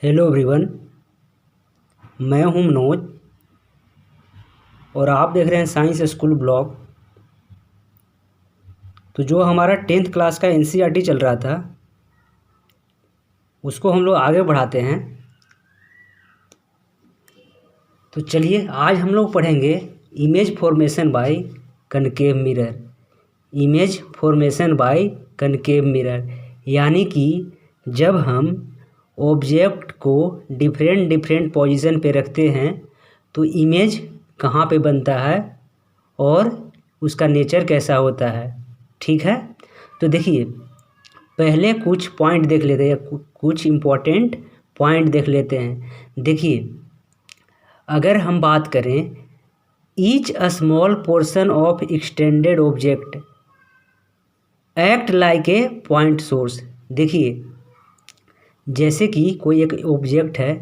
Hello everyone, मैं हूं मनोज और आप देख रहे हैं साइंस स्कूल ब्लॉग। तो जो हमारा 10th क्लास का एनसीईआरटी चल रहा था उसको हम लोग आगे बढ़ाते हैं। तो चलिए आज हम लोग पढ़ेंगे image formation by concave mirror. Image formation by concave mirror यानी कि जब हम ऑब्जेक्ट को डिफरेंट पोजीशन पे रखते हैं तो इमेज कहाँ पे बनता है और उसका नेचर कैसा होता है। ठीक है, तो देखिए पहले कुछ पॉइंट देख लेते हैं, कुछ इम्पोर्टेंट पॉइंट देख लेते हैं। देखिए अगर हम बात करें each a small portion of extended object act like a point source. देखिए जैसे कि कोई एक ऑब्जेक्ट है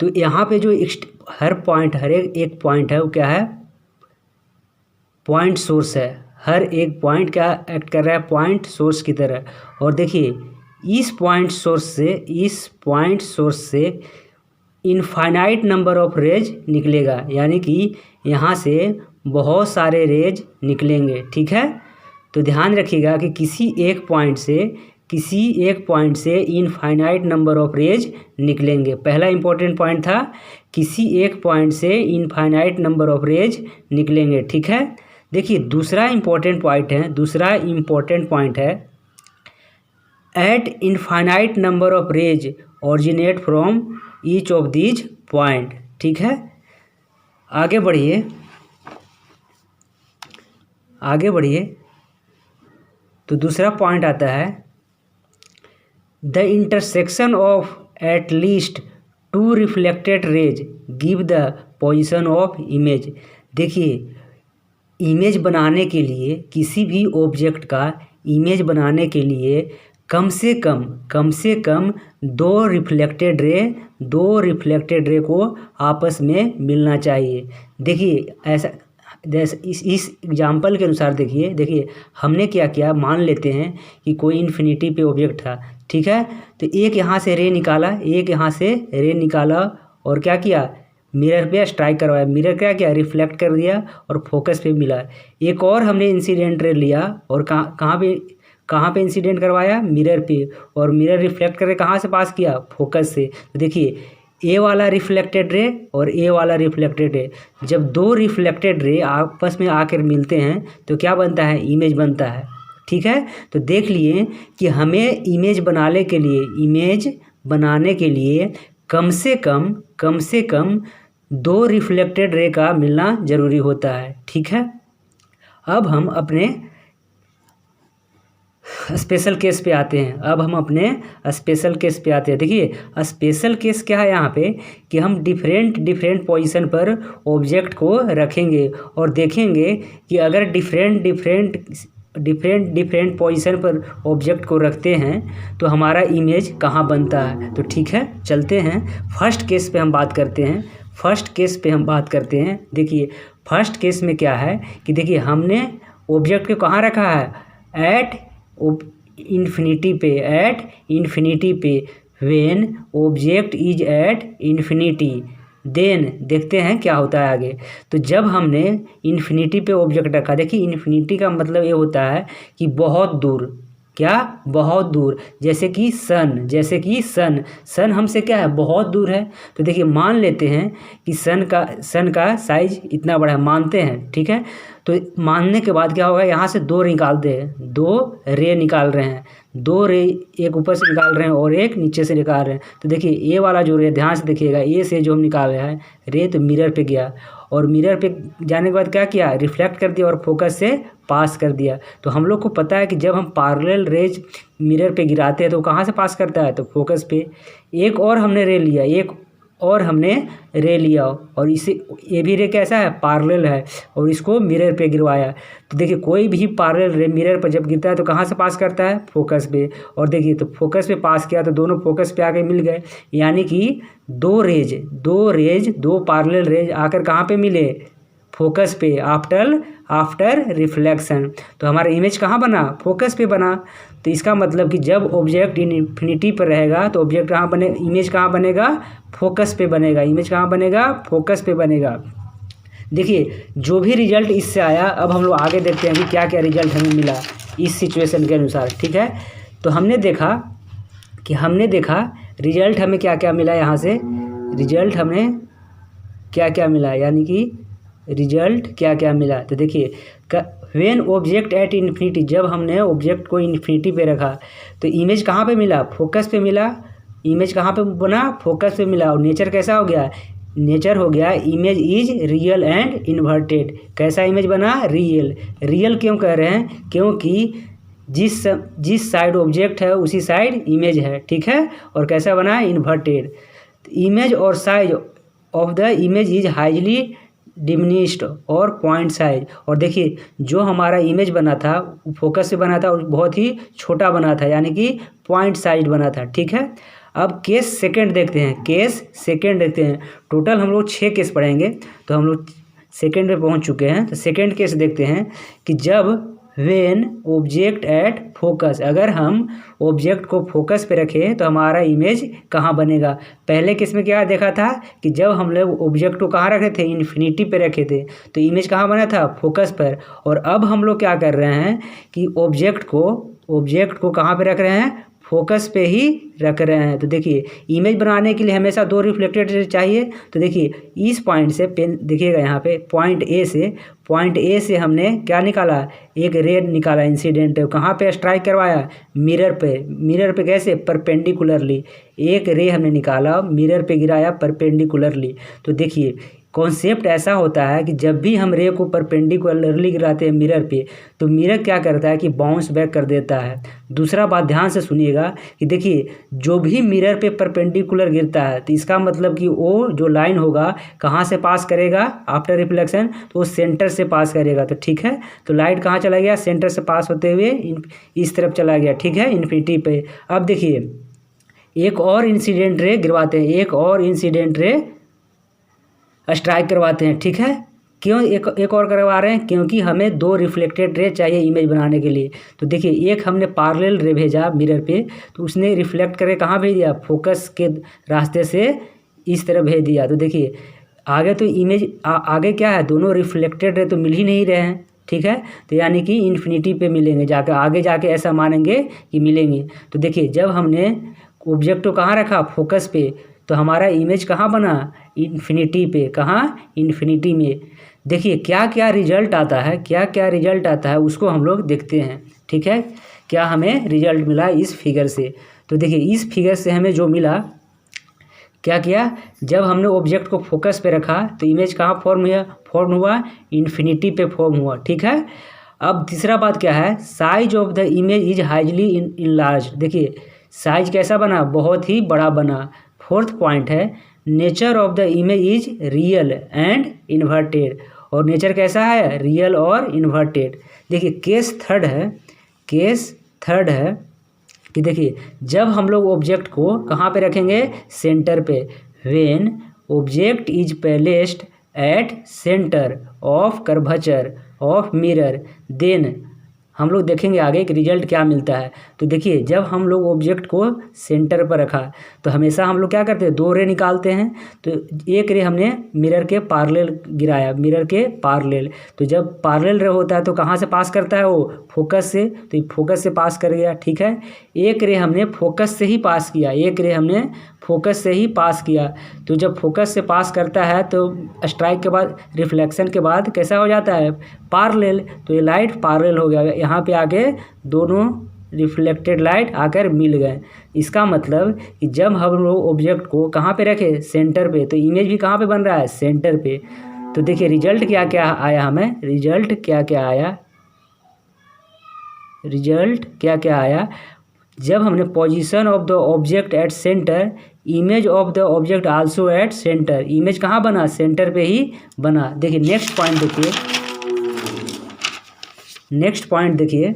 तो यहाँ पे जो हर एक पॉइंट है वो क्या है, पॉइंट सोर्स है। हर एक पॉइंट क्या एक्ट कर रहा है, पॉइंट सोर्स की तरह। और देखिए इस पॉइंट सोर्स से इनफाइनाइट नंबर ऑफ रेज निकलेगा, यानी कि यहाँ से बहुत सारे रेज निकलेंगे। ठीक है, तो ध्यान रखिएगा कि किसी एक पॉइंट से इनफाइनाइट नंबर ऑफ रेज निकलेंगे। पहला इंपॉर्टेंट पॉइंट था किसी एक पॉइंट से इनफाइनाइट नंबर ऑफ रेज निकलेंगे। ठीक है, देखिए दूसरा इंपॉर्टेंट पॉइंट है at infinite number of rays originate from each of these point. ठीक है, आगे बढ़िए। तो दूसरा पॉइंट आता है the intersection of at least two reflected rays give the position of image. देखिए इमेज बनाने के लिए, किसी भी ऑब्जेक्ट का इमेज बनाने के लिए कम से कम दो रिफ्लेक्टेड रे को आपस में मिलना चाहिए। देखिए ऐसा जैसे इस एग्जाम्पल के अनुसार देखिए हमने क्या किया, मान लेते हैं कि कोई इन्फिनिटी पे ऑब्जेक्ट था। ठीक है, तो एक यहाँ से रे निकाला और क्या किया, मिरर पे स्ट्राइक करवाया। मिरर क्या किया, रिफ्लेक्ट कर दिया और फोकस पे मिला। एक और हमने इंसिडेंट रे लिया और कहाँ पे इंसिडेंट करवाया, मिरर पे, और मिरर रिफ्लेक्ट करके कहाँ से पास किया, फोकस से। तो देखिए ए वाला रिफ्लेक्टेड रे और ए वाला रिफ्लेक्टेड रे, जब दो रिफ्लेक्टेड रे आपस में आकर मिलते हैं तो क्या बनता है, इमेज बनता है। ठीक है, तो देख लिए कि हमें इमेज बनाने के लिए कम से कम दो रिफ्लेक्टेड रे का मिलना जरूरी होता है। ठीक है, अब हम अपने स्पेशल केस पे आते हैं। देखिए स्पेशल केस क्या है यहाँ पे कि हम डिफरेंट पोजीशन पर ऑब्जेक्ट को रखेंगे और देखेंगे कि अगर डिफरेंट पोजीशन पर ऑब्जेक्ट को रखते हैं तो हमारा इमेज कहाँ बनता है। तो ठीक है, चलते हैं फर्स्ट केस पे हम बात करते हैं। देखिए फर्स्ट केस में क्या है कि देखिए हमने ऑब्जेक्ट को कहाँ रखा है, एट इन्फिनिटी पे when object is at infinity then देखते हैं क्या होता है आगे। तो जब हमने इन्फिनिटी पे ऑब्जेक्ट रखा, देखिए इन्फिनिटी का मतलब ये होता है कि बहुत दूर, बहुत दूर, जैसे कि सन हमसे क्या है, बहुत दूर है। तो देखिए मान लेते हैं कि सन का साइज इतना बड़ा है, मानते हैं। ठीक है, तो मानने के बाद क्या होगा, यहाँ से दो रे निकाल रहे हैं, दो रे एक ऊपर से निकाल रहे हैं और एक नीचे से निकाल रहे हैं। तो देखिए ए वाला जो रे, ध्यान से देखिएगा, ए से जो हम निकाल रहे हैं रे, तो मिरर पे गया और मिरर पे जाने के बाद क्या किया, रिफ्लेक्ट कर दिया और फोकस से पास कर दिया। तो हम लोग को पता है कि जब हम पैरेलल रेज मिरर पे गिराते हैं तो कहाँ से पास करता है, तो फोकस पे। एक और हमने रे लिया और इसे, ये भी रे कैसा है, पैरेलल है, और इसको मिरर पे गिरवाया। तो देखिए कोई भी पैरेलल रे मिरर पर जब गिरता है तो कहाँ से पास करता है, फोकस पे। और देखिए तो फोकस पे पास किया तो दोनों फोकस पे आके मिल गए, यानी कि दो पैरेलल रेज आकर कहाँ पे मिले, फोकस पे आफ्टर रिफ्लेक्शन। तो हमारा इमेज कहाँ बना, फोकस पे बना। तो इसका मतलब कि जब ऑब्जेक्ट इन्फिनिटी पर रहेगा तो ऑब्जेक्ट कहाँ बने, इमेज कहाँ बनेगा, फोकस पे बनेगा। इमेज कहाँ बनेगा, फोकस पे बनेगा। देखिए जो भी रिजल्ट इससे आया, अब हम लोग आगे देखते हैं कि क्या क्या रिजल्ट हमें मिला इस सिचुएशन के अनुसार। ठीक है, तो हमने देखा रिजल्ट हमें क्या क्या मिला। यहाँ से रिजल्ट हमें क्या क्या मिला, यानी कि रिजल्ट क्या क्या मिला। तो देखिए व्हेन ऑब्जेक्ट एट इन्फिनिटी, जब हमने ऑब्जेक्ट को इन्फिनिटी पे रखा तो इमेज कहाँ पे मिला, फोकस पे मिला। इमेज कहाँ पे बना, फोकस पे मिला। और नेचर कैसा हो गया, नेचर हो गया image is real and inverted. कैसा इमेज बना, रियल। रियल क्यों कह रहे हैं, क्योंकि जिस साइड ऑब्जेक्ट है उसी साइड इमेज है। ठीक है, और कैसा बना, इन्वर्टेड। इमेज और size of the image is highly diminished और पॉइंट साइज। और देखिए जो हमारा इमेज बना था फोकस से बना था और बहुत ही छोटा बना था, यानी कि पॉइंट साइज बना था। ठीक है, अब केस सेकंड देखते हैं। टोटल हम लोग 6 केस पढ़ेंगे, तो हम लोग सेकंड पे पहुंच चुके हैं। तो सेकंड केस देखते हैं कि जब व्हेन ऑब्जेक्ट एट फोकस, अगर हम ऑब्जेक्ट को फोकस पे रखें तो हमारा इमेज कहाँ बनेगा। पहले केस में क्या देखा था कि जब हम लोग ऑब्जेक्ट को कहाँ रखे थे, इन्फिनिटी पे रखे थे, तो इमेज कहाँ बना था, फोकस पर। और अब हम लोग क्या कर रहे हैं कि ऑब्जेक्ट को कहाँ पे रख रहे हैं, फोकस पे ही रख रहे हैं। तो देखिए इमेज बनाने के लिए हमेशा 2 रिफ्लेक्टेड रे चाहिए। तो देखिए इस पॉइंट से पेन देखिएगा यहाँ पे पॉइंट ए से हमने क्या निकाला, एक रे निकाला इंसिडेंट। कहाँ पे स्ट्राइक करवाया, मिरर पे कैसे, परपेंडिकुलरली। एक रे हमने निकाला, मिरर पे गिराया परपेंडिकुलरली। तो देखिए कॉन्सेप्ट ऐसा होता है कि जब भी हम रे को परपेंडिकुलरली गिराते हैं मिरर पे, तो मिरर क्या करता है कि बाउंस बैक कर देता है। दूसरा बात ध्यान से सुनिएगा कि देखिए जो भी मिरर पे परपेंडिकुलर गिरता है तो इसका मतलब कि वो जो लाइन होगा कहाँ से पास करेगा, आफ्टर रिफ्लेक्शन, तो वो सेंटर से पास करेगा। तो ठीक है, तो लाइट कहाँ चला गया, सेंटर से पास होते हुए इस तरफ चला गया। ठीक है, इन्फिनिटी पे। अब देखिए एक और इंसिडेंट रे गिरवाते हैं, एक और इंसिडेंट रे स्ट्राइक करवाते हैं। ठीक है, क्यों एक और करवा रहे हैं, क्योंकि हमें 2 रिफ्लेक्टेड रे चाहिए इमेज बनाने के लिए। तो देखिए एक हमने पैरेलल रे भेजा मिरर पे, तो उसने रिफ्लेक्ट करके कहाँ भेज दिया, फोकस के रास्ते से इस तरह भेज दिया। तो देखिए आगे तो इमेज आगे क्या है, दोनों रिफ्लेक्टेड रे तो मिल ही नहीं रहे हैं। ठीक है, तो यानी कि इन्फिनिटी पे मिलेंगे, जाकर आगे जाके ऐसा मानेंगे कि मिलेंगे। तो देखिए जब हमने ऑब्जेक्ट को कहाँ रखा, फोकस पे, तो हमारा इमेज कहाँ बना, इन्फिनिटी पे। कहाँ, इन्फिनिटी में। देखिए क्या क्या रिजल्ट आता है उसको हम लोग देखते हैं। ठीक है, क्या हमें रिजल्ट मिला इस फिगर से। तो देखिए इस फिगर से हमें जो मिला, क्या किया, जब हमने ऑब्जेक्ट को फोकस पे रखा तो इमेज कहाँ फॉर्म हुआ, इन्फिनिटी पे फॉर्म हुआ। ठीक है, अब तीसरा बात क्या है, size of the image is highly enlarge. देखिए साइज कैसा बना, बहुत ही बड़ा बना। फोर्थ पॉइंट है nature of the image is real and inverted. और नेचर कैसा है, रियल और इन्वर्टेड। देखिए केस थर्ड है कि देखिए जब हम लोग ऑब्जेक्ट को कहाँ पे रखेंगे, सेंटर पे। When object is placed at centre of curvature of mirror, then हम लोग देखेंगे आगे कि रिजल्ट क्या मिलता है। तो देखिए जब हम लोग ऑब्जेक्ट को सेंटर पर रखा तो हमेशा हम लोग क्या करते हैं, 2 रे निकालते हैं। तो एक रे हमने मिरर के पैरेलल गिराया, मिरर के पैरेलल। तो जब पैरेलल रे होता है तो कहाँ से पास करता है वो, फोकस से। तो फोकस से पास कर गया। ठीक है, एक रे हमने फोकस से ही पास किया। तो जब फोकस से पास करता है तो स्ट्राइक के बाद, रिफ्लेक्शन के बाद कैसा हो जाता है, पैरेलल। तो ये लाइट पैरेलल हो गया, यहाँ पे आके दोनों रिफ्लेक्टेड लाइट आकर मिल गए। इसका मतलब कि जब हम लोग ऑब्जेक्ट को कहाँ पे रखे, सेंटर पे, तो इमेज भी कहाँ पे बन रहा है, सेंटर पे। तो देखिए रिजल्ट क्या क्या आया हमें, रिजल्ट क्या आया, जब हमने position of the object at centre, image of the object also at centre. Image कहाँ बना, सेंटर पे ही बना। देखिए नेक्स्ट पॉइंट देखिए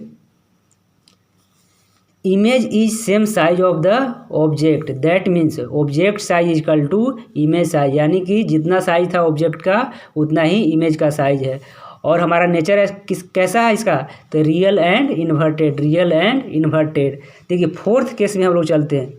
image is same size of the object, that means object size equal to image size, यानी कि जितना साइज था ऑब्जेक्ट का उतना ही इमेज का साइज है। और हमारा नेचर कैसा है इसका, तो real and inverted, real and inverted. देखिए फोर्थ केस में हम लोग चलते हैं,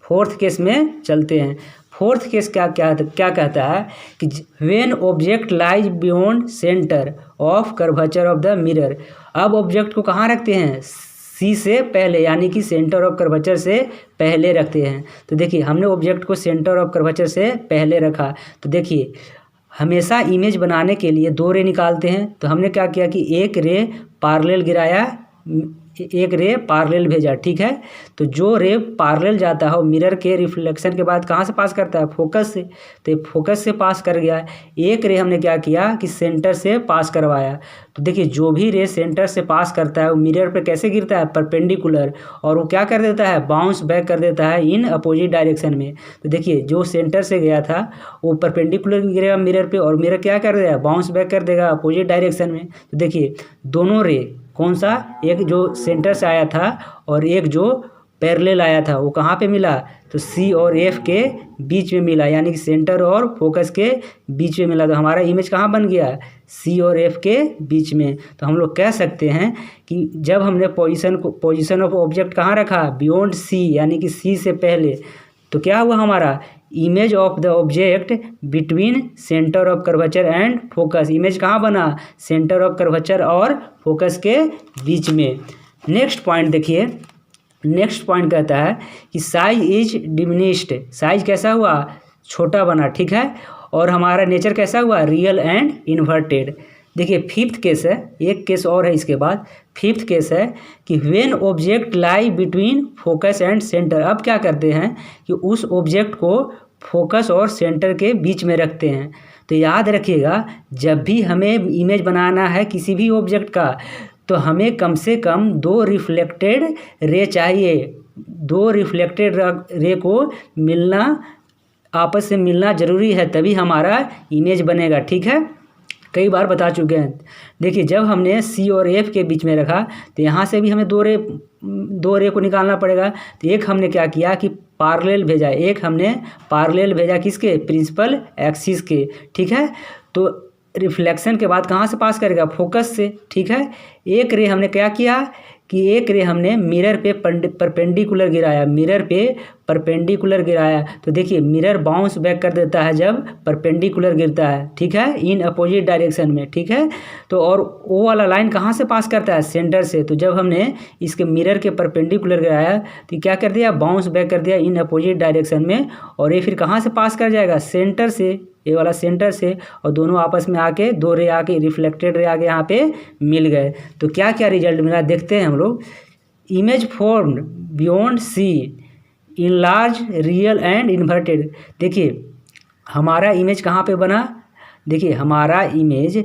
फोर्थ केस में चलते हैं। फोर्थ केस क्या कहता है कि when object lies beyond centre of curvature of the mirror. अब ऑब्जेक्ट को कहाँ रखते हैं, सी से पहले, यानी कि सेंटर ऑफ कर्वेचर से पहले रखते हैं। तो देखिए हमने ऑब्जेक्ट को सेंटर ऑफ कर्वेचर से पहले रखा, तो देखिए हमेशा इमेज बनाने के लिए दो रे निकालते हैं। तो हमने क्या किया कि एक रे पार्लेल गिराया, एक रे पार्लेल भेजा, ठीक है। तो जो रे पार्लेल जाता है वो मिरर के रिफ्लेक्शन के बाद कहाँ से पास करता है, फोकस से। तो फोकस से पास कर गया। एक रे हमने क्या किया कि सेंटर से पास करवाया। तो देखिए जो भी रे सेंटर से पास करता है वो मिरर पे कैसे गिरता है, परपेंडिकुलर, और वो क्या कर देता है, बाउंस बैक कर देता है इन अपोजिट डायरेक्शन में। तो देखिए जो सेंटर से गया था वो परपेंडिकुलर गिरेगा मिरर पे, और मिरर क्या कर देगा, बाउंस बैक कर देगा अपोजिट डायरेक्शन में। तो देखिए दोनों रे कौन सा, एक जो सेंटर से आया था और एक जो पैरेलल आया था, वो कहाँ पे मिला, तो सी और एफ के बीच में मिला, यानी कि सेंटर और फोकस के बीच में मिला। तो हमारा इमेज कहाँ बन गया, सी और एफ के बीच में। तो हम लोग कह सकते हैं कि जब हमने पोजीशन ऑफ ऑब्जेक्ट कहाँ रखा, बियॉन्ड सी, यानी कि सी से पहले, तो क्या हुआ हमारा, image of the object between centre of curvature and focus. Image कहाँ बना, सेंटर ऑफ कर्वेचर और फोकस के बीच में। नेक्स्ट पॉइंट देखिए, नेक्स्ट पॉइंट कहता है कि साइज इज डिमिनिश्ड, साइज कैसा हुआ, छोटा बना, ठीक है। और हमारा नेचर कैसा हुआ, रियल एंड इन्वर्टेड। देखिए फिफ्थ केस है, एक केस और है इसके बाद। फिफ्थ केस है कि when object lie between focus and centre. अब क्या करते हैं कि उस ऑब्जेक्ट को फोकस और सेंटर के बीच में रखते हैं। तो याद रखिएगा जब भी हमें इमेज बनाना है किसी भी ऑब्जेक्ट का, तो हमें कम से कम दो रिफ्लेक्टेड रे चाहिए। दो रिफ्लेक्टेड रे को मिलना, आपस से मिलना ज़रूरी है, तभी हमारा इमेज बनेगा, ठीक है। कई बार बता चुके हैं। देखिए जब हमने सी और एफ के बीच में रखा तो यहाँ से भी हमें दो रे को निकालना पड़ेगा। तो एक हमने क्या किया कि पार्लेल भेजा, एक हमने पार्लेल भेजा किसके, प्रिंसिपल एक्सिस के, ठीक है। तो रिफ्लेक्शन के बाद कहाँ से पास करेगा, फोकस से, ठीक है। एक रे हमने क्या किया कि एक रे हमने मिरर पे परपेंडिकुलर गिराया, मिरर पे परपेंडिकुलर गिराया। तो देखिए मिरर बाउंस बैक कर देता है जब परपेंडिकुलर गिरता है, ठीक है, इन अपोजिट डायरेक्शन में, ठीक है। तो और वो वाला लाइन कहाँ से पास करता है, सेंटर से। तो जब हमने इसके मिरर के परपेंडिकुलर गिराया तो क्या कर दिया, बाउंस बैक कर दिया इन अपोजिट डायरेक्शन में, और ये फिर कहाँ से पास कर जाएगा, सेंटर से, ये वाला सेंटर से, और दोनों आपस में आके दो रे आके रिफ्लेक्टेड रे आके यहाँ पे मिल गए। तो क्या क्या रिजल्ट मिला देखते हैं हम लोग। Image formed beyond C in large real and inverted. देखिए हमारा इमेज कहाँ पे बना, देखिए हमारा इमेज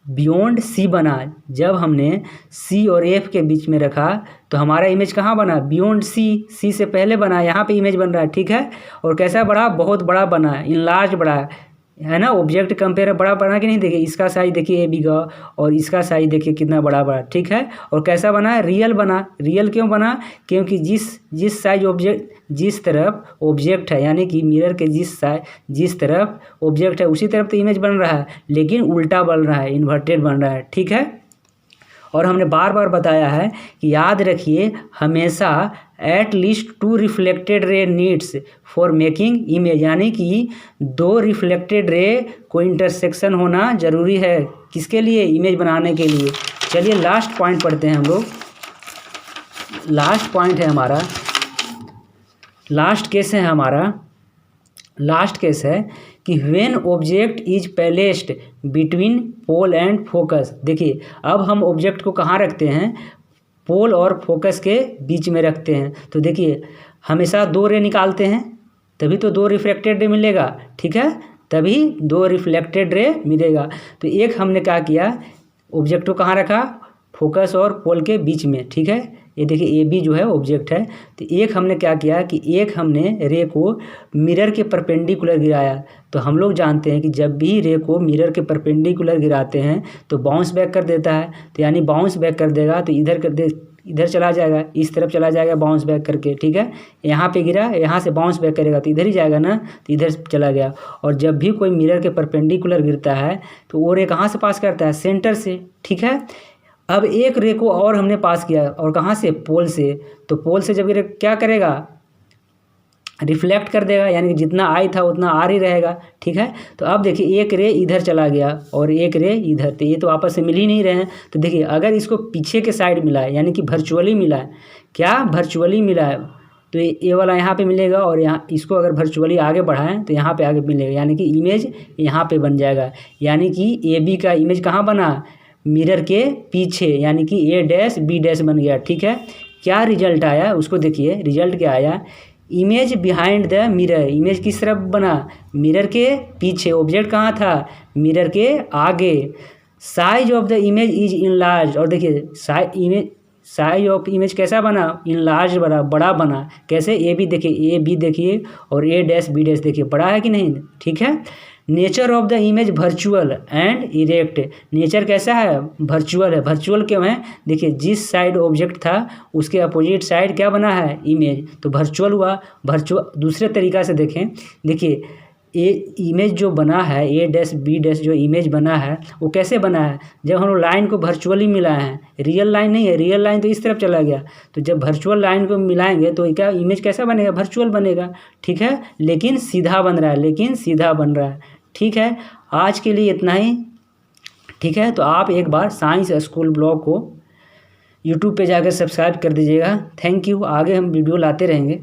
बियॉन्ड सी बना। जब हमने सी और एफ के बीच में रखा तो हमारा इमेज कहाँ बना, बियॉन्ड सी, सी से पहले बना, यहाँ पे इमेज बन रहा है, ठीक है। और कैसा बड़ा, बहुत बड़ा बना, इन लार्ज बड़ा है ना, ऑब्जेक्ट कंपेयर बड़ा बना कि नहीं। देखिए इसका साइज देखिए ए बी का, और इसका साइज देखिए कितना बड़ा बड़ा, ठीक है। और कैसा बना, रियल बना। रियल क्यों बना, क्योंकि जिस साइज ऑब्जेक्ट, जिस तरफ ऑब्जेक्ट है, यानी कि मिरर के जिस तरफ ऑब्जेक्ट है उसी तरफ तो इमेज बन रहा है, लेकिन उल्टा बन रहा है, इन्वर्टेड बन रहा है, ठीक है। और हमने बार बार बताया है कि याद रखिए हमेशा at least 2 reflected ray needs for making image, यानी कि 2 रिफ्लेक्टेड रे को इंटरसेक्शन होना ज़रूरी है, किसके लिए, इमेज बनाने के लिए। चलिए लास्ट पॉइंट पढ़ते हैं हम लोग। लास्ट पॉइंट है हमारा, लास्ट केस है हमारा, लास्ट केस है कि when object is placed between pole and focus. देखिए अब हम ऑब्जेक्ट को कहाँ रखते हैं, पोल और फोकस के बीच में रखते हैं। तो देखिए हमेशा 2 रे निकालते हैं तभी तो 2 रिफ्लेक्टेड रे मिलेगा, ठीक है, तभी 2 रिफ्लेक्टेड रे मिलेगा। तो एक हमने क्या किया, ऑब्जेक्ट को कहाँ रखा, फोकस और पोल के बीच में, ठीक है। ये देखिए ए बी जो है ऑब्जेक्ट है। तो एक हमने क्या किया कि एक हमने रे को मिरर के परपेंडिकुलर गिराया। तो हम लोग जानते हैं कि जब भी रे को मिरर के परपेंडिकुलर गिराते हैं तो बाउंस बैक कर देता है। तो यानी बाउंस बैक कर देगा तो इधर कर दे, इधर चला जाएगा, इस तरफ चला जाएगा बाउंस बैक करके, ठीक है। यहाँ पे गिरा, यहाँ से बाउंस बैक करेगा तो इधर ही जाएगा ना, तो इधर चला गया। और जब भी कोई मिरर के परपेंडिकुलर गिरता है तो वो रे कहाँ से पास करता है, सेंटर से, ठीक है। अब एक रे को और हमने पास किया, और कहाँ से, पोल से। तो पोल से जब गिरे क्या करेगा, रिफ्लेक्ट कर देगा, यानी कि जितना आई था उतना आर ही रहेगा, ठीक है। तो अब देखिए एक रे इधर चला गया और एक रे इधर, तो ये तो आपस में मिल ही नहीं रहे हैं। तो देखिए अगर इसको पीछे के साइड मिला है, यानी कि वर्चुअली मिला है, क्या वर्चुअली मिला है, तो ये वाला यहाँ पे मिलेगा, और यहाँ इसको अगर वर्चुअली आगे बढ़ाएं तो यहाँ पे आगे मिलेगा, यानी कि इमेज यहाँ पे बन जाएगा। यानी कि ए बी का इमेज कहाँ बना, मिरर के पीछे, यानी कि ए डैश बी डैश बन गया, ठीक है। क्या रिजल्ट आया उसको देखिए, रिजल्ट क्या आया, image behind the mirror, image किस तरफ बना, मिरर के पीछे, ऑब्जेक्ट कहाँ था, मिरर के आगे। Size of the image is enlarge, और देखिए साइज ऑफ इमेज कैसा बना, इनलार्ज बना, बड़ा बना। कैसे, ए बी देखिए, ए बी देखिए और ए डैश बी डैश देखिए, बड़ा है कि नहीं, ठीक है। Nature of the image virtual and erect, nature कैसा है, वर्चुअल है। वर्चुअल क्यों है, देखिए जिस साइड ऑब्जेक्ट था उसके अपोजिट साइड क्या बना है, इमेज, तो वर्चुअल हुआ। वर्चुअल दूसरे तरीक़ा से देखें, देखिए ये इमेज जो बना है, ए डैश बी डैश जो इमेज बना है वो कैसे बना है, जब हम लोग लाइन को वर्चुअली मिलाए हैं, रियल लाइन नहीं है, रियल लाइन तो इस तरफ चला गया, तो जब वर्चुअल लाइन को मिलाएंगे तो क्या इमेज कैसा बनेगा, वर्चुअल बनेगा, ठीक है। लेकिन सीधा बन रहा है, लेकिन सीधा बन रहा है, ठीक है। आज के लिए इतना ही, ठीक है। तो आप एक बार साइंस स्कूल ब्लॉग को यूट्यूब पे जाकर सब्सक्राइब कर दीजिएगा। थैंक यू, आगे हम वीडियो लाते रहेंगे।